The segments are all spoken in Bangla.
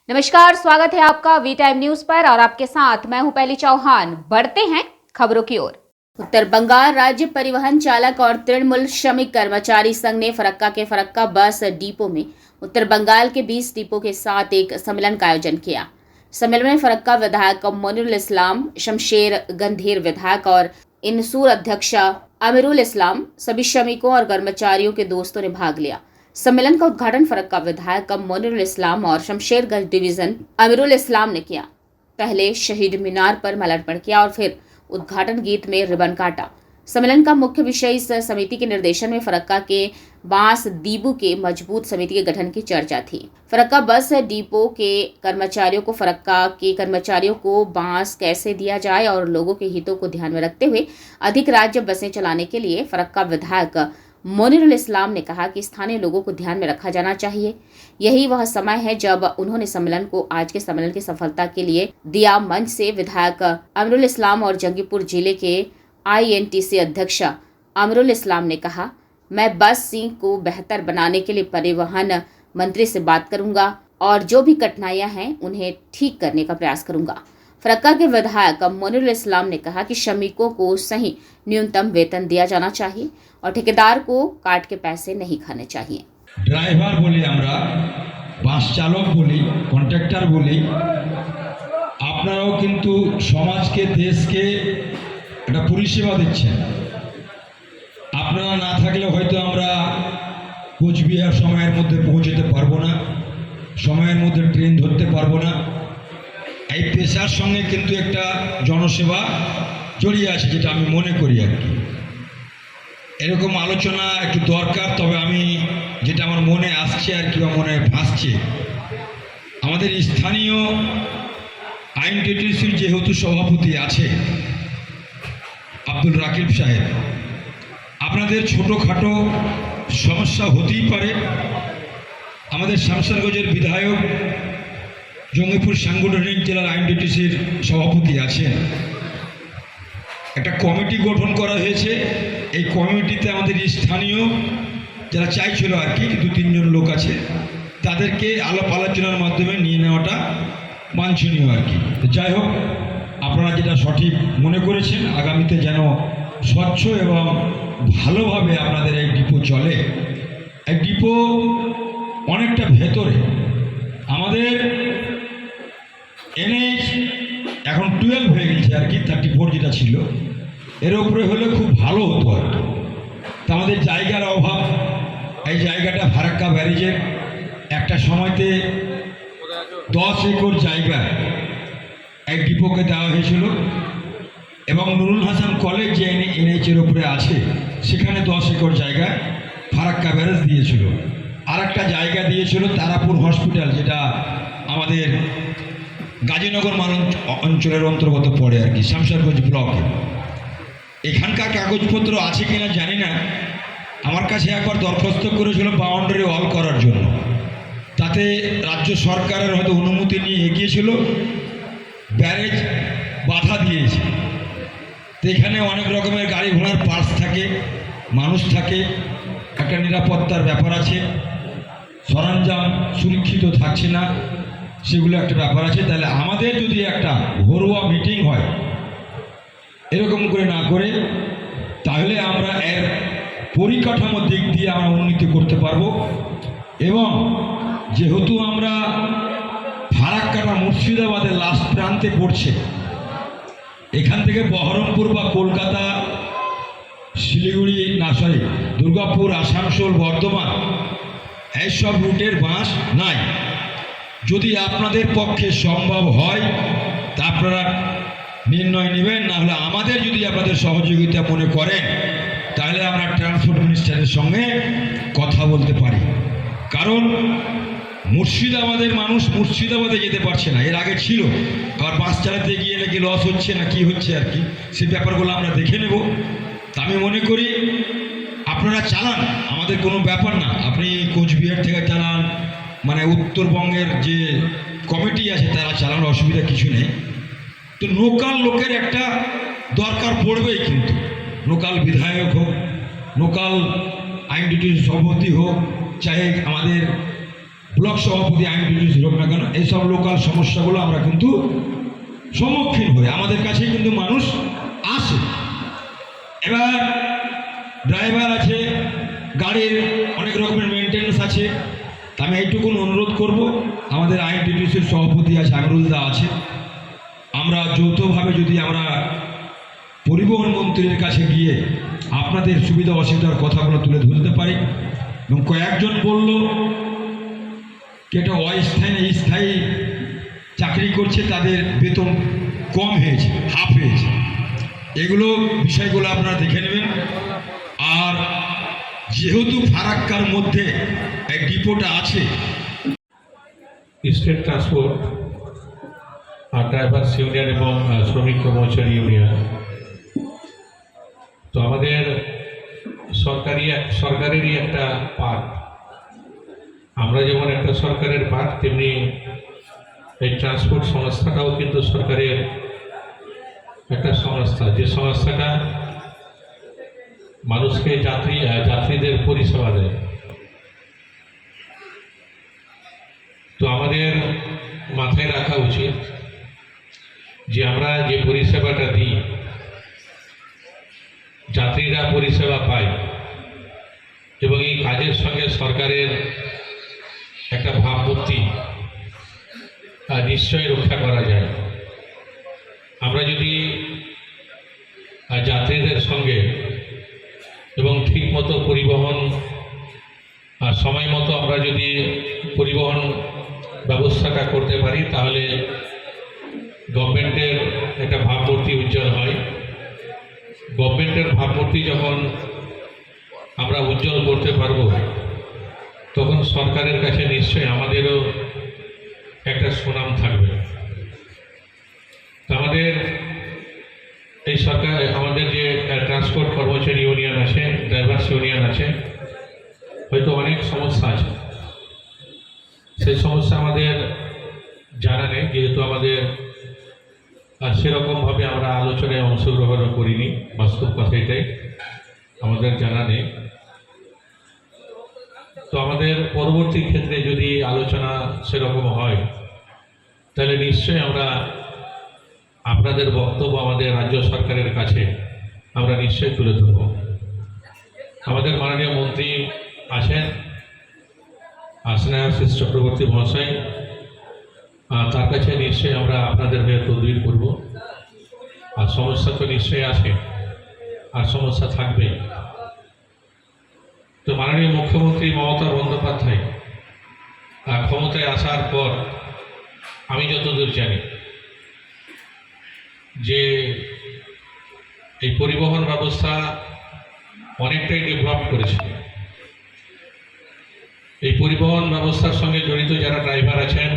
नमस्कार, स्वागत है आपका वी टाइम न्यूज पर और आपके साथ मैं हूं पहली चौहान। बढ़ते हैं खबरों की ओर। उत्तर बंगाल राज्य परिवहन चालक और तृणमूल श्रमिक कर्मचारी संघ ने फरक्का के फरक्का बस डिपो में उत्तर बंगाल के 20 डिपो के साथ एक सम्मेलन का आयोजन किया। सम्मेलन में फरक्का विधायक मोनिरुल इस्लाम, शमशेर गंधीर विधायक और इनसूर अध्यक्ष अमीरुल इस्लाम, सभी श्रमिकों और कर्मचारियों के दोस्तों ने भाग लिया। सम्मेलन का उद्घाटन फरक्का विधायक मोनिरुल इस्लाम और शमशेरगंज डिवीजन अमीरुल इस्लाम ने किया। पहले शहीद मीनार पर माल्यार्पण किया और फिर उद्घाटन गीत में रिबन काटा। सम्मेलन का मुख्य विषय इस समिति के निर्देशन में फरक्का के बांस डिपो के मजबूत समिति के गठन की चर्चा थी। फरक्का बस डिपो के कर्मचारियों को फरक्का के कर्मचारियों को बांस कैसे दिया जाए और लोगों के हितों को ध्यान में रखते हुए अधिक राज्य बसें चलाने के लिए फरक्का विधायक मोनिरुल इस्लाम ने कहा कि स्थानीय लोगों को ध्यान में रखा जाना चाहिए। यही वह समय है जब उन्होंने सम्मेलन को आज के सम्मेलन की सफलता के लिए दिया। मंच से विधायक अमीरुल इस्लाम और जंगीपुर जिले के INTC अध्यक्ष अमीरुल इस्लाम ने कहा, मैं बस सिंह को बेहतर बनाने के लिए परिवहन मंत्री से बात करूंगा और जो भी कठिनाइयां हैं उन्हें ठीक करने का प्रयास करूंगा। फरक्का के विधायक मोनिरुल इस्लाम ने कहा कि श्रमिकों को सही न्यूनतम वेतन दिया जाना चाहिए और ठेकेदार को काट के पैसे नहीं खाने चाहिए। ड्राइवर बोली আমরা, বাস চালক বলি, কন্ট্রাক্টর বলি, আপনারাও কিন্তু সমাজকে দেশকে একটা পরিষেবা দিচ্ছেন। আপনারা না থাকলে হয়তো আমরা কোচবিহার সময়ের মধ্যে পৌঁছতে পারবো না, সময়ের মধ্যে ট্রেন ধরতে পারবো না। এই পেশার সঙ্গে কিন্তু একটা জনসেবা জড়িয়ে আছে, যেটা আমি মনে করি আর কি। এরকম আলোচনা একটু দরকার। তবে আমি যেটা আমার মনে আসছে আর কি বা মনে ভাসছে, আমাদের স্থানীয় INTTCর যেহেতু সভাপতি আছে আব্দুল রাকিব সাহেব, আপনাদের ছোটোখাটো সমস্যা হতেই পারে। আমাদের শামশেরগঞ্জের বিধায়ক জঙ্গিপুর সাংগঠনিক জেলার INTTCর সভাপতি আছেন। একটা কমিটি গঠন করা হয়েছে। এই কমিটিতে আমাদের স্থানীয় যারা চাইছিল আর কি 2-3 জন লোক আছে, তাদেরকে আলাপ আলোচনার মাধ্যমে নিয়ে নেওয়াটা বাঞ্ছনীয় আর কি। তো যাই হোক, আপনারা যেটা সঠিক মনে করেছেন, আগামীতে যেন স্বচ্ছ এবং ভালোভাবে আপনাদের এই ডিপো চলে। এই ডিপো অনেকটা ভেতরে, আমাদের NH এখন 12 হয়ে গেছে আর কি, 34 যেটা ছিল, এর উপরে হলে খুব ভালো হতো আর কি। তা আমাদের জায়গার অভাব। এই জায়গাটা ফারাক্কা ব্যারেজের একটা সময়তে 10 একর জায়গা এক ডিপোকে দেওয়া হয়েছিল এবং নুরুল হাসান কলেজ যে NH-এর উপরে আছে সেখানে 10 একর জায়গা ফারাক্কা ব্যারেজ দিয়েছিল। আর একটা জায়গা দিয়েছিল তারাপুর হসপিটাল, যেটা আমাদের গাজীনগর অঞ্চলের অন্তর্গত পড়ে আর কি, শামশেরগঞ্জ ব্লকে। এখানকার কাগজপত্র আছে কিনা জানি না। আমার কাছে একবার দরখাস্ত করেছিল বাউন্ডারি ওয়াল করার জন্য, তাতে রাজ্য সরকারের হয়তো অনুমতি নিয়ে এগিয়েছিল, ব্যারেজ বাধা দিয়েছে। তো এখানে অনেক রকমের গাড়ি ঘোড়ার পার্স থাকে, মানুষ থাকে, একটা নিরাপত্তার ব্যাপার আছে, সরঞ্জাম সুরক্ষিত থাকছে না, সেগুলো একটা ব্যাপার আছে। তাহলে আমাদের যদি একটা ঘরোয়া মিটিং হয় এরকম করে না করে, তাহলে আমরা এর পরিকাঠামোর দিক দিয়ে আমরা উন্নতি করতে পারবো। এবং যেহেতু আমরা ফারাক্কাটা মুর্শিদাবাদের লাস্ট প্রান্তে পড়ছে, এখান থেকে বহরমপুর বা কলকাতা, শিলিগুড়ি দুর্গাপুর, আসানসোল, বর্ধমান এইসব রুটের বাস নাই। যদি আপনাদের পক্ষে সম্ভব হয় তা আপনারা নির্ণয় নেবেন, না হলে আমাদের যদি আপনাদের সহযোগিতা মনে করেন তাহলে আমরা ট্রান্সপোর্ট মিনিস্টারের সঙ্গে কথা বলতে পারি। কারণ মুর্শিদাবাদের মানুষ মুর্শিদাবাদে যেতে পারছে না, এর আগে ছিল, আবার বাস চালাতে গিয়ে নাকি লস হচ্ছে না কি হচ্ছে আর কি, সেই ব্যাপারগুলো আমরা দেখে নেব। তা আমি মনে করি আপনারা চালান, আমাদের কোনো ব্যাপার না। আপনি কোচবিহার থেকে চালান, মানে উত্তরবঙ্গের যে কমিটি আছে তারা চালানোর অসুবিধা কিছু নেই। তো লোকাল লোকের একটা দরকার পড়বেই, কিন্তু লোকাল বিধায়ক হোক, লোকাল INTTC সভাপতি হোক, চাहे আমাদের ব্লক সভাপতি আইনজীবী হোক না কেন, এইসব লোকাল সমস্যাগুলো আমরা কিন্তু সম্মুখীন হই, আমাদের কাছে কিন্তু মানুষ আসে। এবার ড্রাইভার আছে, গাড়ির অনেক রকমের মেনটেন্যান্স আছে। আমি এইটুকুন অনুরোধ করব, আমাদের আইনটিটিউসির সভাপতি আছে, আমরুলদা আছে, আমরা যৌথভাবে যদি আমরা পরিবহন মন্ত্রীর কাছে গিয়ে আপনাদের সুবিধা অসুবিধার কথাগুলো তুলে ধরতে পারি। এবং কয়েকজন বলল কি এটা অস্থায়ী স্থায়ী চাকরি করছে, তাদের বেতন কম হয়েছে, হাফ হয়েছে, এগুলো বিষয়গুলো আপনারা দেখে নেবেন। আর যেহেতু ফারাক্কার মধ্যে এক ডিপোটা আছে, স্টেট ট্রান্সপোর্ট আর ড্রাইভার্স ইউনিয়ন এবং শ্রমিক কর্মচারী ইউনিয়ন, তো আমাদের সরকারেরই একটা পার্ট। আমরা যেমন একটা সরকারের পার্ট, তেমনি এই ট্রান্সপোর্ট সংস্থাটাও কিন্তু সরকারের একটা সংস্থা, যে সংস্থাটা মানুষকে যাত্রীদের পরিষেবা দেয়। তো আমাদের মাথায় রাখা উচিত যে আমরা যে পরিষেবাটা দিই, যাত্রীরা পরিষেবা পায় এবং এই কাজের সঙ্গে সরকারের একটা ভাবমূর্তি নিশ্চয়ই রক্ষা করা যায়। আমরা যদি যাত্রীদের সঙ্গে এবং ঠিকমতো পরিবহন আর সময় মতো আমরা যদি পরিবহন ব্যবস্থাটা করতে পারি, তাহলে গভর্নমেন্টের একটা ভাবমূর্তি উজ্জ্বল হয়। গভর্নমেন্টের ভাবমূর্তি যখন আমরা উজ্জ্বল করতে পারব, তখন সরকারের কাছে নিশ্চয়ই আমাদেরও একটা সুনাম থাকবে। আমাদের এই সরকার, আমাদের যে ট্রান্সপোর্ট কর্মচারী ইউনিয়ন আছে, ড্রাইভার্স ইউনিয়ন আছে, হয়তো অনেক সমস্যা আছে। সেই সমস্যা আমাদের জানা নেই, যেহেতু আমাদের সেরকমভাবে আমরা আলোচনায় অংশগ্রহণ করিনি। বাস্তব কথা এটাই, আমাদের জানা নেই। তো আমাদের পরবর্তী ক্ষেত্রে যদি আলোচনা সেরকম হয়, তাহলে নিশ্চয়ই আমরা আপনাদের বক্তব্য আমাদের রাজ্য সরকারের কাছে আমরা নিশ্চয়ই তুলে ধরব। আমাদের মাননীয় মন্ত্রী আছেন, স্নেহাশিস চক্রবর্তী মহাশয়, তার কাছে নিশ্চয়ই আমরা আপনাদের হয়ে তদবির করব। আর সমস্যা তো নিশ্চয়ই আছে, আর সমস্যা থাকবে। তো মাননীয় মুখ্যমন্ত্রী মমতা বন্দ্যোপাধ্যায় ক্ষমতায় আসার পর আমি যতদূর জানি যে এই পরিবহন ব্যবস্থা অনেকটাই ডেভেলপ করেছে। এই পরিবহন ব্যবস্থার সঙ্গে জড়িত যারা ড্রাইভার আছেন,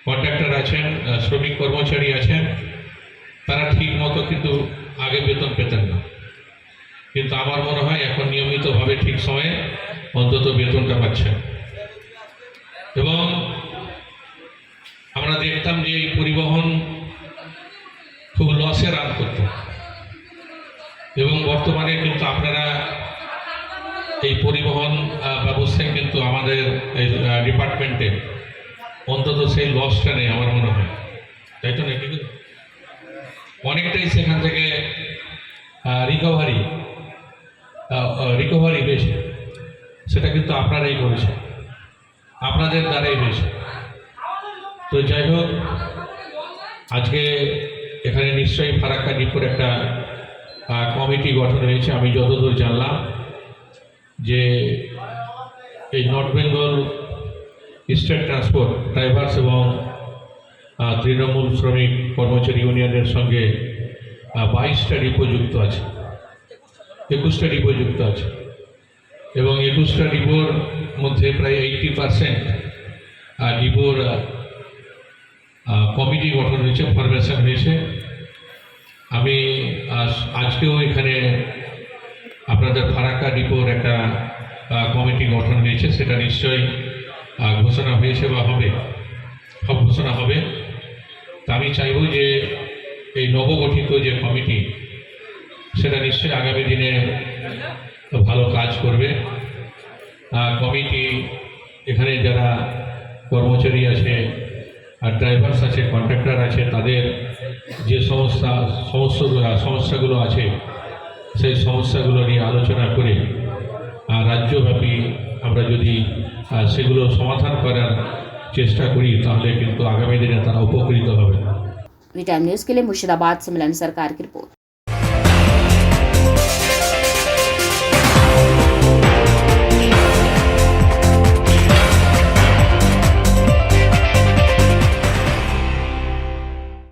কন্ট্রাক্টর আছেন, শ্রমিক কর্মচারী আছেন, তারা ঠিক মতো কিন্তু আগে বেতন পেতেন না, কিন্তু আমার মনে হয় এখন নিয়মিতভাবে ঠিক সময়ে অন্তত বেতনটা পাচ্ছেন। এবং আমরা দেখতাম যে এই পরিবহন খুব লসে রান করত, এবং বর্তমানে কিন্তু আপনারা এই পরিবহন ব্যবস্থায় কিন্তু আমাদের এই ডিপার্টমেন্টে অন্তত সেই লসটা নেই আমার মনে হয়, তাই তো নাকি? অনেকটাই সেখান থেকে রিকভারি হয়েছে, সেটা কিন্তু আপনারাই করেছে, আপনাদের দ্বারাই হয়েছে। তো যাই হোক, আজকে এখানে নিশ্চয়ই ফারাক্কা ডিপোর একটা কমিটি গঠন হয়েছে। আমি যতদূর জানলাম যে এই north Bengal state transport drivers এবং তৃণমূল শ্রমিক কর্মচারী ইউনিয়নের সঙ্গে 22টা ডিপো যুক্ত আছে, 21টা ডিপো যুক্ত আছে, এবং 21টা ডিপোর মধ্যে প্রায় 80% ডিপোর কমিটি গঠন হয়েছে, ফরমেশন হয়েছে। আমি আজকেও এখানে আপনাদের ফারাক্কা ডিপোর একটা কমিটি গঠন হয়েছে, সেটা নিশ্চয়ই ঘোষণা হয়েছে বা হবে, সব ঘোষণা হবে। তা আমি চাইব যে এই নবগঠিত যে কমিটি, সেটা নিশ্চয়ই আগামী দিনে ভালো কাজ করবে। কমিটি এখানে যারা কর্মচারী আছে আর ড্রাইভার্স আছে, কন্ট্রাক্টর আছে, তাদের যে সমস্যাগুলো আছে সেই সমস্যাগুলো নিয়ে আলোচনা করে রাজ্যব্যাপী আমরা যদি সেগুলো সমাধান করার চেষ্টা করি তাহলে কিন্তু আগামী দিনে তারা উপকৃত হবে। वी टाइम न्यूज के लिए मुर्शिदाबाद से मिलन सरकार की रिपोर्ट।